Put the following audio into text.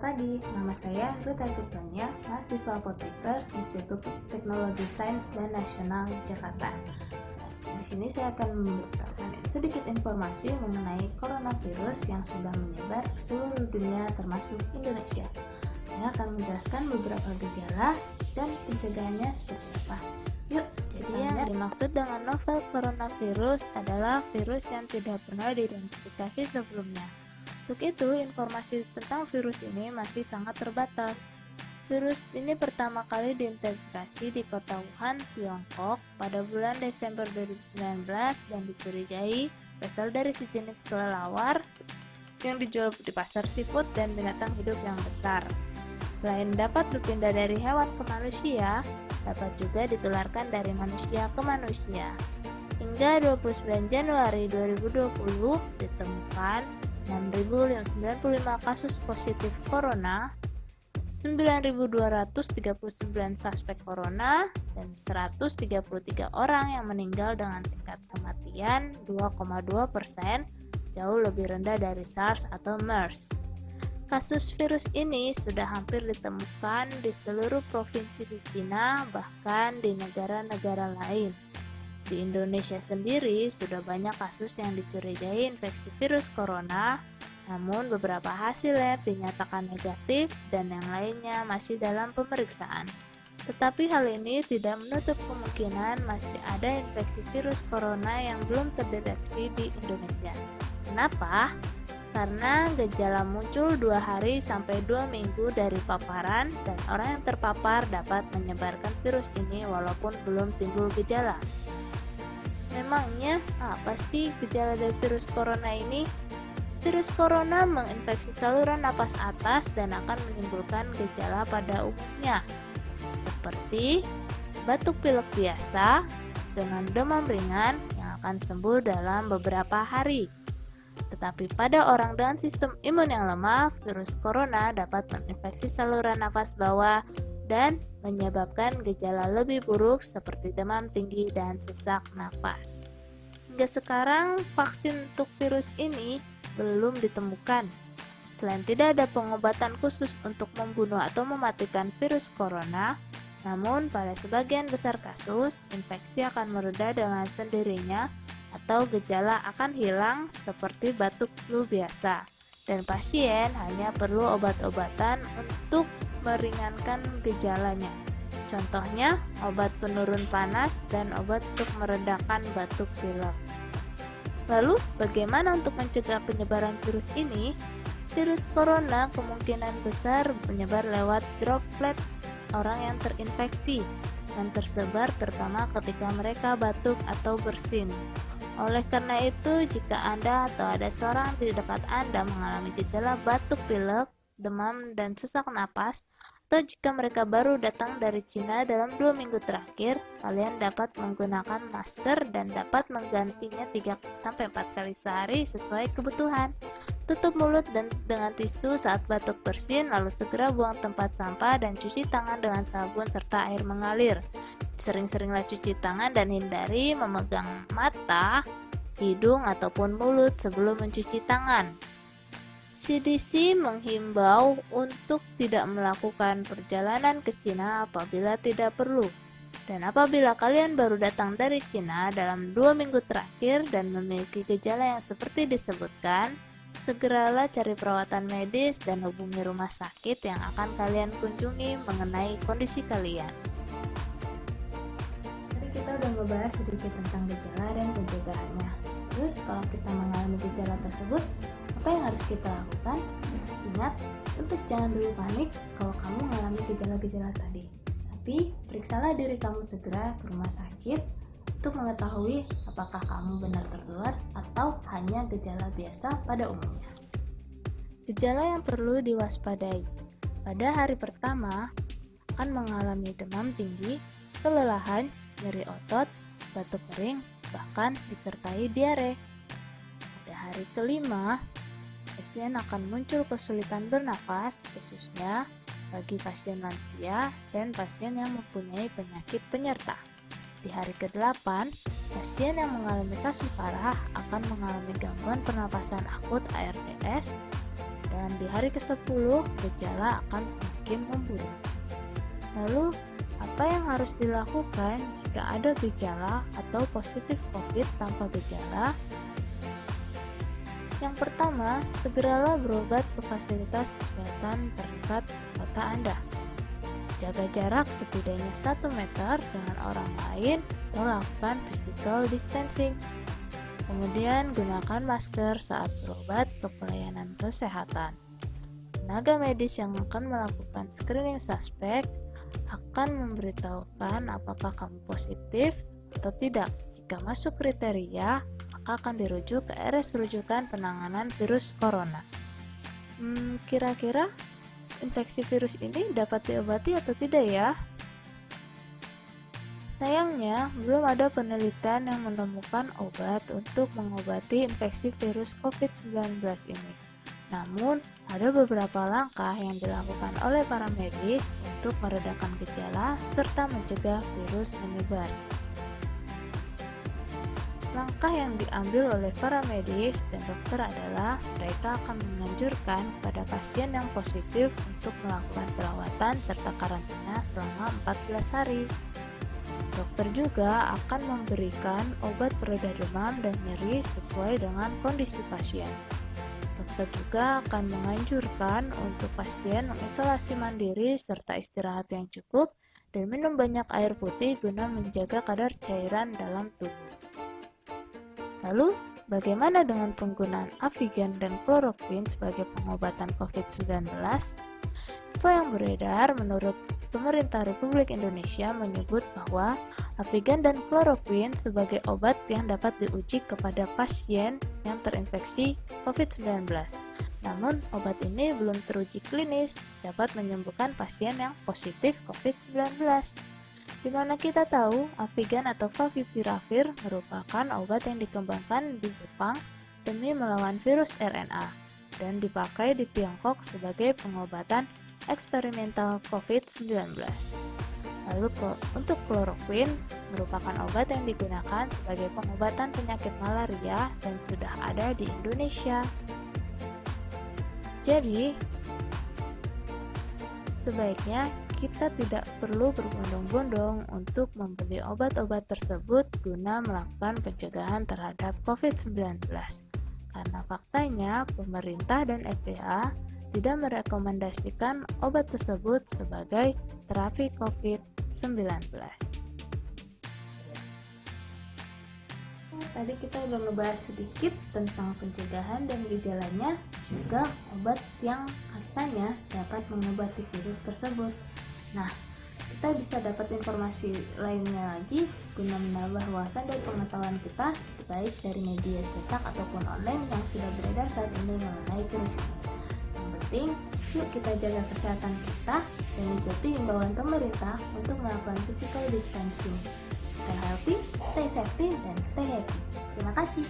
pagi, nama saya Ruta Kusanya, mahasiswa Apoteker Institut Teknologi Sains dan Nasional Jakarta. Di sini saya akan memberikan sedikit informasi mengenai coronavirus yang sudah menyebar ke seluruh dunia termasuk Indonesia. Saya akan menjelaskan beberapa gejala dan pencegahannya seperti apa. Yuk, Jadi yang dimaksud dengan novel coronavirus adalah virus yang tidak pernah diidentifikasi sebelumnya. Untuk itu, informasi tentang virus ini masih sangat terbatas. Virus ini pertama kali diidentifikasi di kota Wuhan, Tiongkok pada bulan Desember 2019 dan dicurigai berasal dari sejenis kelelawar yang dijual di pasar seafood dan binatang hidup yang besar. Selain dapat berpindah dari hewan ke manusia, dapat juga ditularkan dari manusia ke manusia. Hingga 29 Januari 2020 ditemukan 6.095 kasus positif corona, 9.239 suspek corona, dan 133 orang yang meninggal dengan tingkat kematian 2,2%, jauh lebih rendah dari SARS atau MERS. Kasus virus ini sudah hampir ditemukan di seluruh provinsi di Cina, bahkan di negara-negara lain. Di Indonesia sendiri sudah banyak kasus yang dicurigai infeksi virus corona, namun beberapa hasil lab dinyatakan negatif dan yang lainnya masih dalam pemeriksaan. Tetapi hal ini tidak menutup kemungkinan masih ada infeksi virus corona yang belum terdeteksi di Indonesia. Kenapa? Karena gejala muncul 2 hari sampai 2 minggu dari paparan dan orang yang terpapar dapat menyebarkan virus ini walaupun belum timbul gejala. Memangnya apa sih gejala dari virus corona ini? Virus corona menginfeksi saluran napas atas dan akan menimbulkan gejala pada umumnya, seperti batuk pilek biasa dengan demam ringan yang akan sembuh dalam beberapa hari. Tetapi pada orang dengan sistem imun yang lemah, virus corona dapat menginfeksi saluran napas bawah dan menyebabkan gejala lebih buruk seperti demam tinggi dan sesak napas. Hingga sekarang, vaksin untuk virus ini belum ditemukan. Selain tidak ada pengobatan khusus untuk membunuh atau mematikan virus corona, namun pada sebagian besar kasus, infeksi akan mereda dengan sendirinya atau gejala akan hilang seperti batuk flu biasa, dan pasien hanya perlu obat-obatan untuk meringankan gejalanya. Contohnya, obat penurun panas dan obat untuk meredakan batuk pilek. Lalu, bagaimana untuk mencegah penyebaran virus ini? Virus corona kemungkinan besar menyebar lewat droplet orang yang terinfeksi dan tersebar terutama ketika mereka batuk atau bersin. Oleh karena itu, jika Anda atau ada seorang di dekat Anda mengalami gejala batuk pilek, demam, dan sesak napas, atau jika mereka baru datang dari Cina dalam 2 minggu terakhir, kalian dapat menggunakan masker dan dapat menggantinya 3-4 kali sehari sesuai kebutuhan. Tutup mulut dan dengan tisu saat batuk bersin, lalu segera buang tempat sampah dan cuci tangan dengan sabun serta air mengalir. Sering-seringlah cuci tangan dan hindari memegang mata, hidung, ataupun mulut sebelum mencuci tangan. CDC menghimbau untuk tidak melakukan perjalanan ke Cina apabila tidak perlu. Dan apabila kalian baru datang dari Cina dalam 2 minggu terakhir dan memiliki gejala yang seperti disebutkan, segeralah cari perawatan medis dan hubungi rumah sakit yang akan kalian kunjungi mengenai kondisi kalian. Tadi kita udah ngebahas sedikit tentang gejala dan pencegahannya. Terus kalau kita mengalami gejala tersebut, apa yang harus kita lakukan? Ingat, untuk jangan dulu panik kalau kamu mengalami gejala-gejala tadi. Tapi, periksalah diri kamu segera ke rumah sakit untuk mengetahui apakah kamu benar tertular atau hanya gejala biasa pada umumnya. Gejala yang perlu diwaspadai. Pada hari pertama, akan mengalami demam tinggi, kelelahan, nyeri otot, batuk kering, bahkan disertai diare. Pada hari kelima, pasien akan muncul kesulitan bernapas, khususnya bagi pasien lansia dan pasien yang mempunyai penyakit penyerta. Di hari ke-8, pasien yang mengalami kasus parah akan mengalami gangguan pernapasan akut ARDS. dan di hari ke-10 gejala akan semakin memburuk. Lalu, apa yang harus dilakukan jika ada gejala atau positif COVID tanpa gejala? Yang pertama, segeralah berobat ke fasilitas kesehatan terdekat kota Anda. Jaga jarak setidaknya 1 meter dengan orang lain atau lakukan physical distancing. Kemudian gunakan masker saat berobat ke pelayanan kesehatan. Tenaga medis yang akan melakukan screening suspek akan memberitahukan apakah kamu positif atau tidak. Jika masuk kriteria, maka akan dirujuk ke RS rujukan penanganan virus corona. Kira-kira infeksi virus ini dapat diobati atau tidak ya? Sayangnya, belum ada penelitian yang menemukan obat untuk mengobati infeksi virus COVID-19 ini. Namun, ada beberapa langkah yang dilakukan oleh para medis untuk meredakan gejala serta mencegah virus menyebar. Langkah yang diambil oleh para medis dan dokter adalah mereka akan menganjurkan pada pasien yang positif untuk melakukan perawatan serta karantina selama 14 hari. Dokter juga akan memberikan obat pereda demam dan nyeri sesuai dengan kondisi pasien. Dokter juga akan menganjurkan untuk pasien mengisolasi mandiri serta istirahat yang cukup dan minum banyak air putih guna menjaga kadar cairan dalam tubuh. Lalu, bagaimana dengan penggunaan Avigan dan Chloroquine sebagai pengobatan COVID-19? Info yang beredar menurut Pemerintah Republik Indonesia menyebut bahwa Avigan dan Chloroquine sebagai obat yang dapat diuji kepada pasien yang terinfeksi COVID-19. Namun, obat ini belum teruji klinis dapat menyembuhkan pasien yang positif COVID-19. Di mana kita tahu Avigan atau Favipiravir merupakan obat yang dikembangkan di Jepang demi melawan virus RNA dan dipakai di Tiongkok sebagai pengobatan eksperimental COVID-19. Lalu untuk Chloroquine merupakan obat yang digunakan sebagai pengobatan penyakit malaria dan sudah ada di Indonesia. Jadi, sebaiknya kita tidak perlu berbondong-bondong untuk membeli obat-obat tersebut guna melakukan pencegahan terhadap COVID-19. Karena faktanya, pemerintah dan FDA tidak merekomendasikan obat tersebut sebagai terapi COVID-19. Tadi kita udah ngebahas sedikit tentang pencegahan dan gejalanya, juga obat yang katanya dapat mengobati virus tersebut. Nah, kita bisa dapat informasi lainnya lagi guna menambah wawasan dan pengetahuan kita, baik dari media cetak ataupun online yang sudah beredar saat ini mengenai virus ini. Yang penting, yuk kita jaga kesehatan kita dan ikuti himbauan pemerintah untuk melakukan physical distancing. Stay healthy, stay safety, dan stay happy. Terima kasih.